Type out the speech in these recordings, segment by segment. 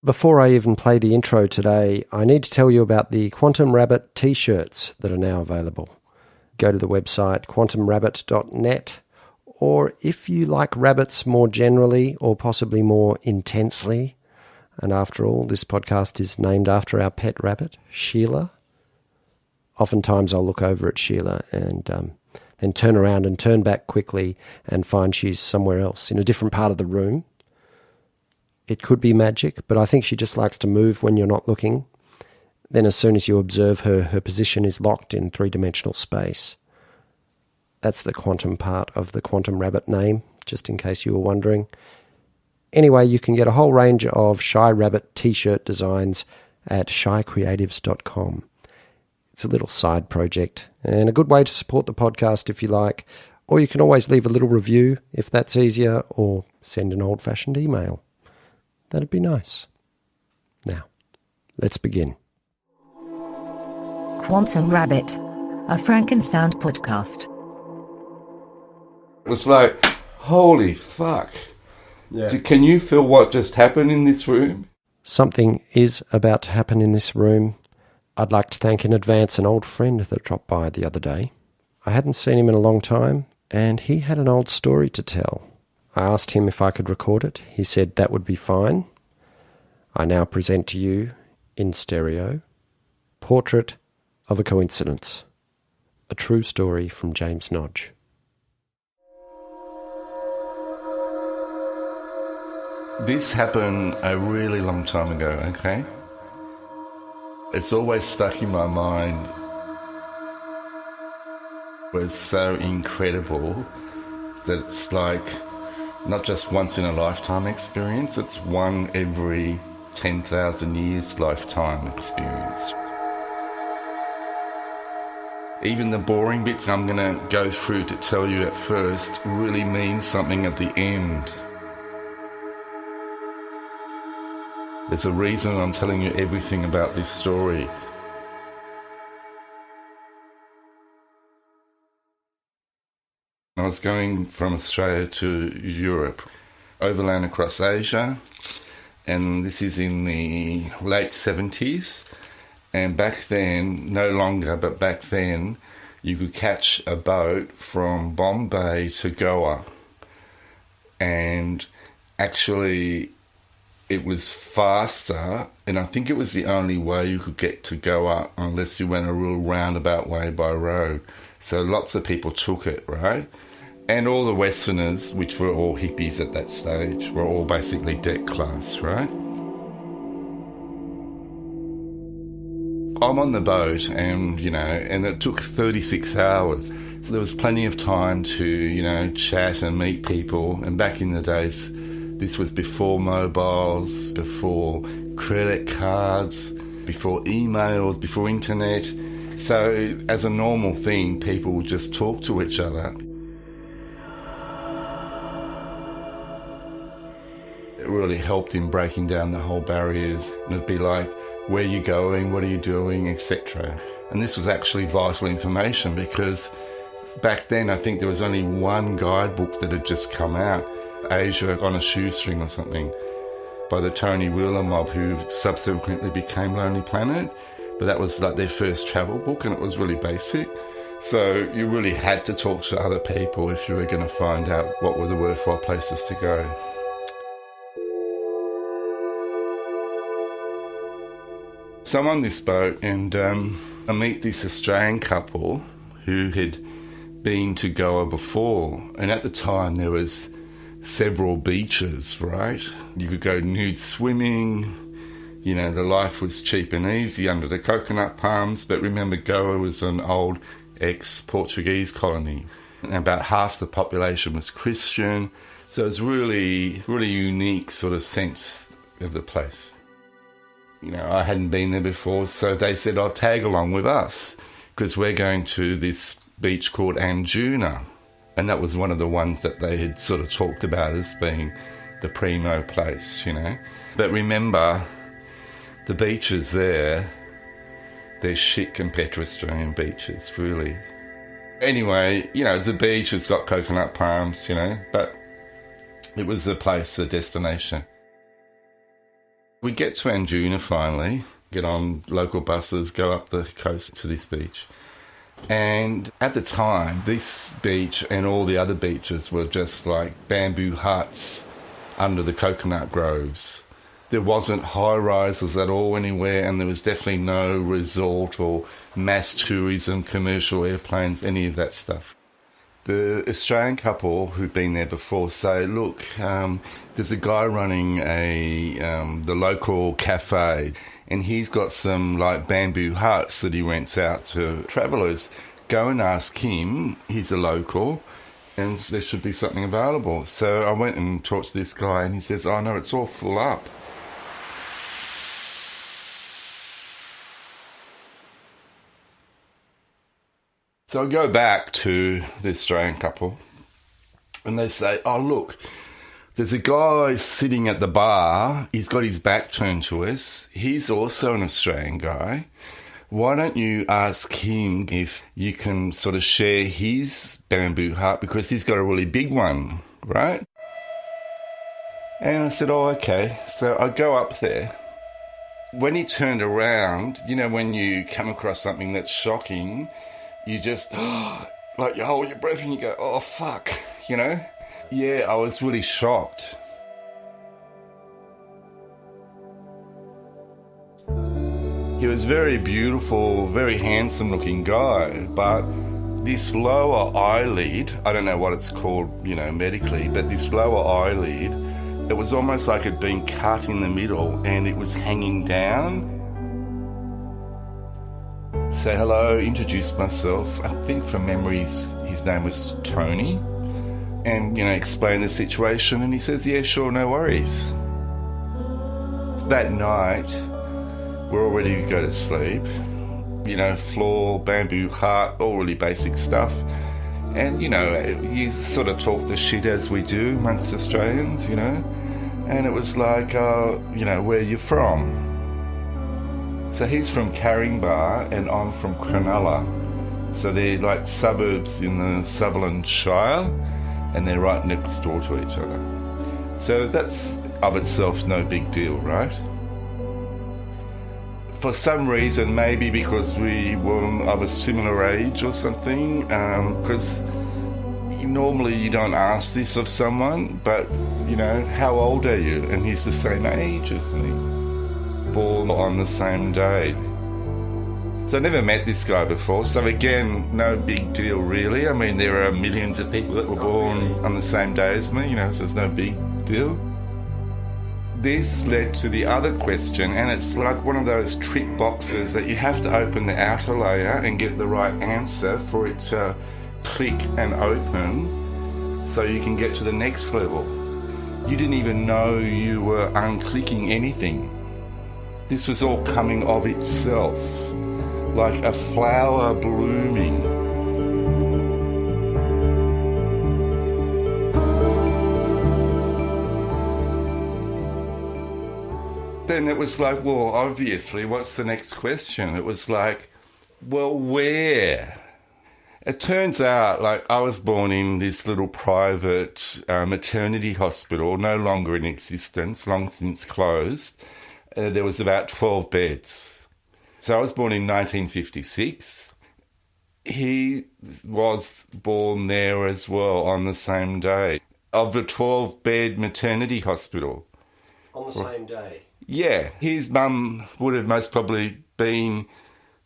Before I even play the intro today, I need to tell you about the Quantum Rabbit t-shirts that are now available. Go to the website quantumrabbit.net, or if you like rabbits more generally or possibly more intensely, and after all, this podcast is named after our pet rabbit, Sheila. Oftentimes I'll look over at Sheila and then turn around and turn back quickly and find she's somewhere else, in a different part of the room. It could be magic, but I think she just likes to move when you're not looking. Then as soon as you observe her, her position is locked in three-dimensional space. That's the quantum part of the Quantum Rabbit name, just in case you were wondering. Anyway, you can get a whole range of Shy Rabbit t-shirt designs at shycreatives.com. It's a little side project and a good way to support the podcast if you like, or you can always leave a little review if that's easier, or send an old-fashioned email. That'd be nice. Now, let's begin. Quantum Rabbit, a Frankensound podcast. It was like, holy fuck. Yeah. Can you feel what just happened in this room? Something is about to happen in this room. I'd like to thank in advance an old friend that dropped by the other day. I hadn't seen him in a long time, and he had an old story to tell. I asked him if I could record it. He said that would be fine. I now present to you, in stereo, Portrait of a Coincidence, a true story from James Nagy. This happened a really long time ago, okay? It's always stuck in my mind. It was so incredible that it's like not just once in a lifetime experience, it's one every 10,000 years lifetime experience. Even the boring bits I'm going to go through to tell you at first really mean something at the end. There's a reason I'm telling you everything about this story. I was going from Australia to Europe, overland across Asia, and this is in the late 70s. And back then, no longer, but back then, you could catch a boat from Bombay to Goa. And actually, it was faster, and I think it was the only way you could get to Goa unless you went a real roundabout way by road. So lots of people took it, right? And all the Westerners, which were all hippies at that stage, were all basically deck class, right? I'm on the boat and it took 36 hours. So there was plenty of time to, chat and meet people. And back in the days, this was before mobiles, before credit cards, before emails, before internet. So as a normal thing, people would just talk to each other. It really helped in breaking down the whole barriers. And it'd be like, where are you going, what are you doing, etc. And this was actually vital information because back then I think there was only one guidebook that had just come out, Asia on a Shoestring or something, by the Tony Wheeler mob, who subsequently became Lonely Planet. But that was like their first travel book, and it was really basic. So you really had to talk to other people if you were going to find out what were the worthwhile places to go. So I'm on this boat and I meet this Australian couple who had been to Goa before. And at the time there was several beaches, right? You could go nude swimming. The life was cheap and easy under the coconut palms. But remember, Goa was an old ex-Portuguese colony. And about half the population was Christian. So it was really, really unique sort of sense of the place. I hadn't been there before, so they said, "I'll tag along with us because we're going to this beach called Anjuna." And that was one of the ones that they had sort of talked about as being the primo place, But remember, the beaches there, they're shit compared to Australian beaches, really. Anyway, it's a beach, it's got coconut palms, but it was a place, a destination. We get to Anjuna finally, get on local buses, go up the coast to this beach. And at the time, this beach and all the other beaches were just like bamboo huts under the coconut groves. There wasn't high-rises at all anywhere, and there was definitely no resort or mass tourism, commercial airplanes, any of that stuff. The Australian couple who'd been there before say, look, there's a guy running the local cafe, and he's got some like bamboo huts that he rents out to travellers. Go and ask him, he's a local, and there should be something available. So I went and talked to this guy, and he says, oh no, it's all full up. So I go back to the Australian couple and they say, oh, look, there's a guy sitting at the bar. He's got his back turned to us. He's also an Australian guy. Why don't you ask him if you can sort of share his bamboo hut, because he's got a really big one, right? And I said, oh, okay. So I go up there. When he turned around, you know, when you come across something that's shocking, you just, like, you hold your breath and you go, oh, fuck, you know? Yeah, I was really shocked. He was very beautiful, very handsome-looking guy, but this lower eyelid, I don't know what it's called, you know, medically, but this lower eyelid, it was almost like it'd been cut in the middle and it was hanging down. Say hello, introduced myself. I think from memory his name was Tony. And, you know, explained the situation, and he says, yeah, sure, no worries. That night, we're all ready to go to sleep. You know, floor, bamboo hut, all really basic stuff. And, you know, you sort of talk the shit as we do amongst Australians, you know. And it was like, you know, where you from? So he's from Caringbah and I'm from Cronulla. So they're like suburbs in the Sutherland Shire, and they're right next door to each other. So that's of itself no big deal, right? For some reason, maybe because we were of a similar age or something, because normally you don't ask this of someone, but, you know, how old are you? And he's the same age as me. Born on the same day. So I never met this guy before, so again, no big deal really. I mean, there are millions of people that were born on the same day as me, you know, so it's no big deal. This led to the other question, and it's like one of those trick boxes that you have to open the outer layer and get the right answer for it to click and open so you can get to the next level. You didn't even know you were unclicking anything. This was all coming of itself, like a flower blooming. Then it was like, well, obviously, what's the next question? It was like, well, where? It turns out, like, I was born in this little private maternity hospital, no longer in existence, long since closed. There was about 12 beds. So I was born in 1956. He was born there as well on the same day of the 12-bed maternity hospital. On the same day? Yeah. His mum would have most probably been,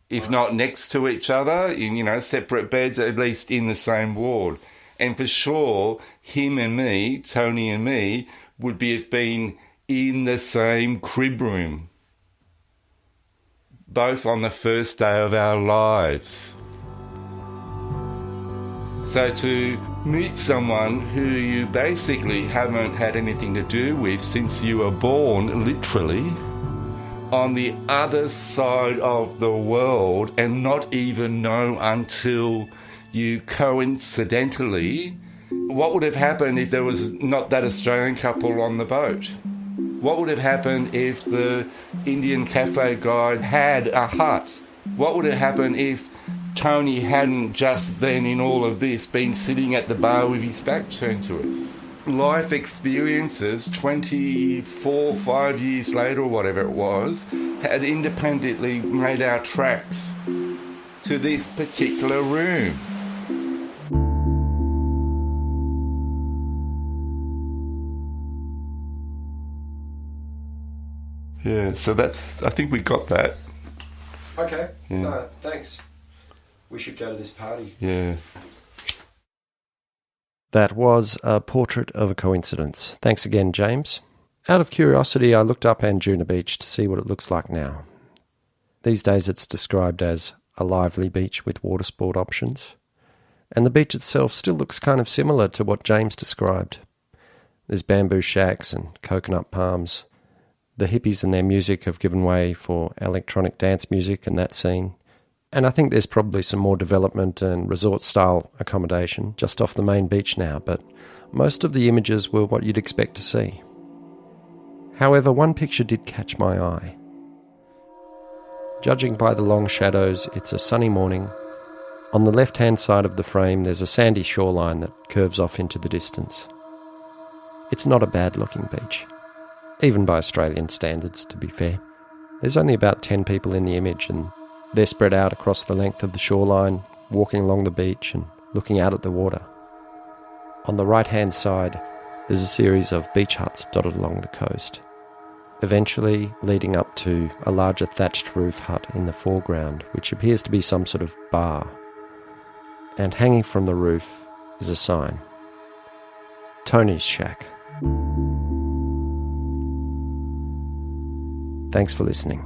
if not next to each other, in, you know, separate beds, at least in the same ward. And for sure, him and me, Tony and me, would have been in the same crib room, both on the first day of our lives. So to meet someone who you basically haven't had anything to do with since you were born, literally, on the other side of the world, and not even know until you coincidentally, what would have happened if there was not that Australian couple on the boat? What would have happened if the Indian cafe guide had a hut? What would have happened if Tony hadn't just then in all of this been sitting at the bar with his back turned to us? life experiences 24, 5 years later or whatever it was, had independently made our tracks to this particular room. Yeah, so I think we got that. Okay. Yeah. Thanks. We should go to this party. Yeah. That was a portrait of a coincidence. Thanks again, James. Out of curiosity, I looked up Anjuna Beach to see what it looks like now. These days it's described as a lively beach with water sport options. And the beach itself still looks kind of similar to what James described. There's bamboo shacks and coconut palms. The hippies and their music have given way for electronic dance music in that scene. And I think there's probably some more development and resort-style accommodation just off the main beach now, but most of the images were what you'd expect to see. However, one picture did catch my eye. Judging by the long shadows, it's a sunny morning. On the left-hand side of the frame, there's a sandy shoreline that curves off into the distance. It's not a bad-looking beach. Even by Australian standards, to be fair. There's only about 10 people in the image, and they're spread out across the length of the shoreline, walking along the beach and looking out at the water. On the right-hand side, there's a series of beach huts dotted along the coast, eventually leading up to a larger thatched roof hut in the foreground, which appears to be some sort of bar. And hanging from the roof is a sign. Tony's Shack. Thanks for listening.